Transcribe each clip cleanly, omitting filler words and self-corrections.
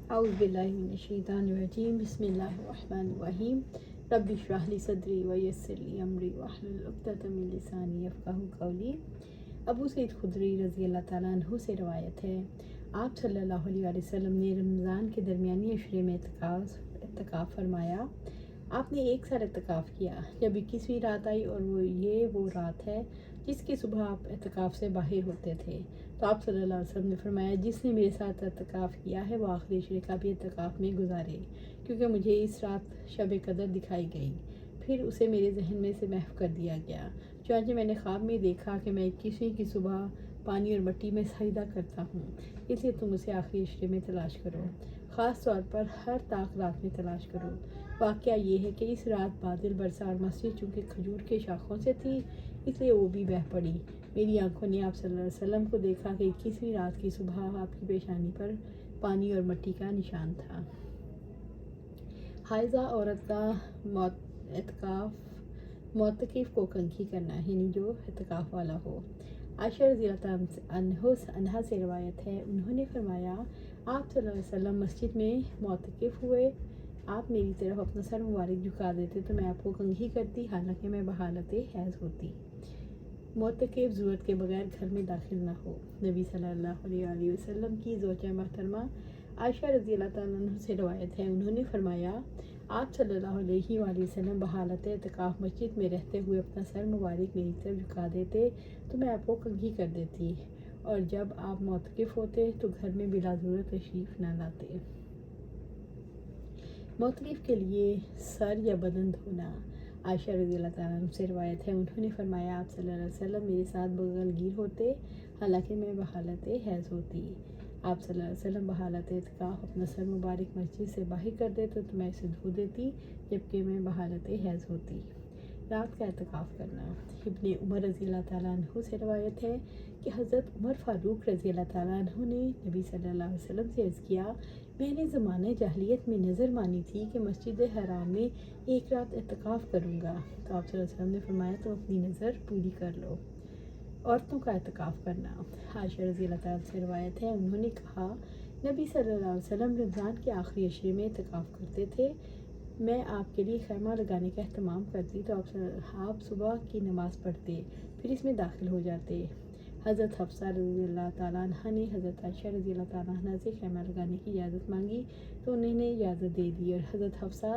اعوذ باللہ من الشیطان الرجیم بسم اللہ الرحمن الرحیم رب اشرح لی صدری ویسر لی امری واحلل عقدۃ من لسانی یفقہوا قولی۔ ابو سعید خدری رضی اللہ تعالیٰ عنہ سے روایت ہے، آپ صلی اللہ علیہ وسلم نے رمضان کے درمیانی عشرے میں اعتکاف فرمایا۔ آپ نے 1 سال اعتکاف کیا۔ جب 21ویں رات آئی اور وہ رات ہے جس کی صبح آپ اعتکاف سے باہر ہوتے تھے، تو آپ صلی اللہ علیہ وسلم نے فرمایا، جس نے میرے ساتھ اعتکاف کیا ہے وہ آخری عشرے کا بھی اعتکاف میں گزارے، کیونکہ مجھے اس رات شب قدر دکھائی گئی، پھر اسے میرے ذہن میں سے محو کر دیا گیا۔ چنانچہ میں نے خواب میں دیکھا کہ میں 21ویں کی صبح پانی اور مٹی میں سجدہ کرتا ہوں، اس لیے تم اسے آخری عشرے میں تلاش کرو، خاص طور پر ہر طاق رات میں تلاش کرو۔ واقعہ یہ ہے کہ اس رات بادل برسا اور مسجد چونکہ کھجور کے شاخوں سے تھی اس لیے وہ بھی بہہ پڑی۔ میری آنکھوں نے آپ صلی اللہ علیہ وسلم کو دیکھا کہ 21ویں رات کی صبح آپ کی پیشانی پر پانی اور مٹی کا نشان تھا۔ حائضہ عورت کا معتکف کو کنگھی کرنا، یعنی جو اعتکاف والا ہو۔ عائشہ رضی اللہ عنہا سے روایت ہے، انہوں نے فرمایا، آپ صلی اللہ علیہ وسلم مسجد میں معتکف ہوئے، آپ میری طرف اپنا سر مبارک جھکا دیتے تو میں آپ کو کنگھی کرتی، حالانکہ میں بحالت حیض ہوتی۔ معتکف ضرورت کے بغیر گھر میں داخل نہ ہو۔ نبی صلی اللہ علیہ وسلم کی زوجہ محترمہ عائشہ رضی اللہ تعالیٰ عنہ سے روایت ہے، انہوں نے فرمایا، آپ صلی اللہ علیہ وسلم بحالت اعتکاف مسجد میں رہتے ہوئے اپنا سر مبارک میری طرف جھکا دیتے تو میں آپ کو کنگھی کر دیتی، اور جب آپ معتکف ہوتے تو گھر میں بلا ضرورت تشریف نہ لاتے۔ معتکف کے لیے سر یا بدن دھونا۔ عائشہ رضی اللہ تعالیٰ عنہ سے روایت ہے، انہوں نے فرمایا، آپ صلی اللہ علیہ وسلم میرے ساتھ بغل گیر ہوتے، حالانکہ میں بحالت حیض ہوتی۔ آپ صلی اللہ علیہ وسلم بحالت اعتکاف اپنا سر مبارک مسجد سے باہر کر دیتے تو میں اسے دھو دیتی، جبکہ میں بحالت حیض ہوتی۔ رات کا اعتکاف کرنا۔ ابن عمر رضی اللہ تعالیٰ عنہ سے روایت ہے کہ حضرت عمر فاروق رضی اللہ تعالیٰ عنہ نے نبی صلی اللہ علیہ وسلم سے عرض کیا، میں نے زمانہ جاہلیت میں نظر مانی تھی کہ مسجد حرام میں 1 رات اعتکاف کروں گا، تو آپ صلی اللہ علیہ وسلم نے فرمایا، تم اپنی نظر پوری کر لو۔ عورتوں کا اعتکاف کرنا۔ عائشہ رضی اللہ تعالیٰ سے روایت ہے، انہوں نے کہا، نبی صلی اللہ علیہ وسلم رمضان کے آخری عشرے میں اعتکاف کرتے تھے، میں آپ کے لیے خیمہ لگانے کا اہتمام کرتی تو آپ صبح کی نماز پڑھتے، پھر اس میں داخل ہو جاتے۔ حضرت حفصہ رضی اللہ تعالیٰ عنہ نے حضرت عائشہ رضی اللہ تعالیٰ عنہ سے خیمہ لگانے کی اجازت مانگی تو انہوں نے اجازت دے دی، اور حضرت حفصہ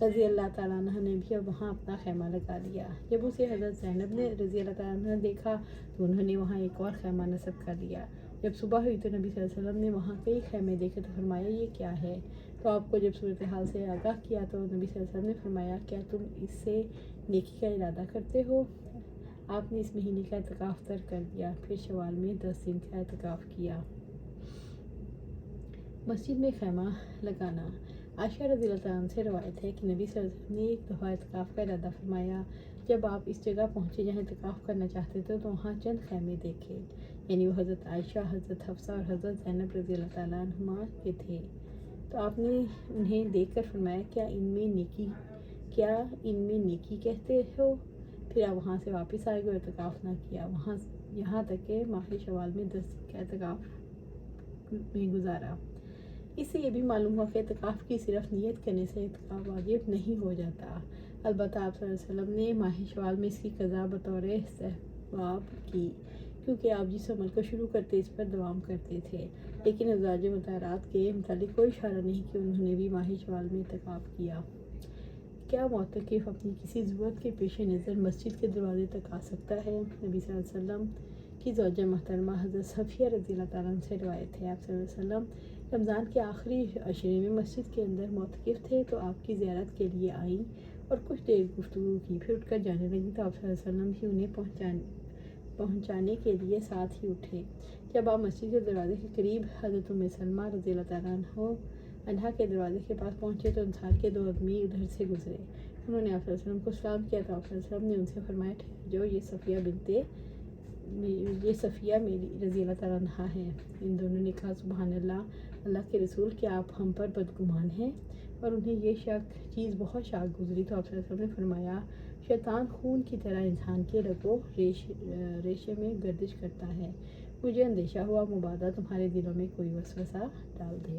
رضی اللہ تعالیٰ عنہ نے بھی وہاں اپنا خیمہ لگا لیا۔ جب اسے حضرت زینب نے رضی اللہ تعالیٰ عنہ نے دیکھا تو انہوں نے وہاں ایک اور خیمہ نصب کر لیا۔ جب صبح ہوئی تو نبی صلی اللہ علیہ وسلم نے وہاں کئی خیمے دیکھے تو فرمایا، یہ کیا ہے؟ تو آپ کو جب صورتحال سے آگاہ کیا تو نبی صلی اللہ علیہ وسلم نے فرمایا، کیا تم اس سے نیکی کا ارادہ کرتے ہو؟ آپ نے اس مہینے کا اعتکاف ترک کر دیا، پھر شوال میں 10 دن کا اعتکاف کیا۔ مسجد میں خیمہ لگانا۔ عائشہ رضی اللہ تعالیٰ عنہ سے روایت ہے کہ نبی صلی اللہ علیہ وسلم نے ایک دفعہ اعتکاف کا ارادہ فرمایا، جب آپ اس جگہ پہنچے جہاں اعتکاف کرنا چاہتے تھے تو وہاں چند خیمے دیکھے، یعنی وہ حضرت عائشہ، حضرت حفصہ اور حضرت زینب رضی اللہ تعالیٰ عنہما کے تھے، تو آپ نے انہیں دیکھ کر فرمایا، کیا ان میں نیکی کہتے ہو؟ پھر آپ وہاں سے واپس آئے گئے، اعتکاف نہ کیا، یہاں تک کہ ماہ شوال میں 10 دن کا اعتکاف میں گزارا۔ اس سے یہ بھی معلوم ہوا کہ اعتکاف کی صرف نیت کرنے سے اعتکاف واجب نہیں ہو جاتا، البتہ آپ صلی اللہ علیہ وسلم نے ماہ شوال میں اس کی قضا بطور استحباب کی، کیونکہ آپ جس عمل کو شروع کرتے اس پر دوام کرتے تھے، لیکن ازواج مطہرات کے متعلق کوئی اشارہ نہیں کہ انہوں نے بھی ماہ شوال میں اعتکاف کیا۔ کیا معتکف اپنی کسی ضرورت کے پیش نظر مسجد کے دروازے تک آ سکتا ہے؟ نبی صلی اللہ علیہ وسلم کی زوجہ محترمہ حضرت صفیہ رضی اللہ تعالیٰ عنہ سے روایت ہے، آپ صلی اللہ علیہ وسلم رمضان کے آخری عشرے میں مسجد کے اندر معتکف تھے تو آپ کی زیارت کے لیے آئیں اور کچھ دیر گفتگو کی، پھر اٹھ کر جانے لگی تو آپ صلی اللہ علیہ وسلم بھی انہیں پہنچانے کے لیے ساتھ ہی اٹھے۔ جب آپ مسجد کے دروازے کے قریب حضرت ام سلمہ رضی اللہ تعالیٰ عنہ کے دروازے کے پاس پہنچے تو انصار کے 2 آدمی ادھر سے گزرے، انہوں نے آپ صلی اللہ علیہ وسلم کو سلام کیا تو آپ صلی اللہ علیہ وسلم نے ان سے فرمایا، ٹھہر جاؤ، یہ صفیہ میری رضی اللہ تعالیٰ عنہ ہیں۔ ان دونوں نے کہا، سبحان اللہ، اللہ کے رسول، کیا آپ ہم پر بدگمان ہیں؟ اور انہیں یہ چیز بہت شاک گزری تو آپ صلی اللہ علیہ وسلم نے فرمایا، شیطان خون کی طرح انسان کے رگ و ریشے میں گردش کرتا ہے، مجھے اندیشہ ہوا مبادا تمہارے دلوں میں کوئی وسوسہ ڈال دے۔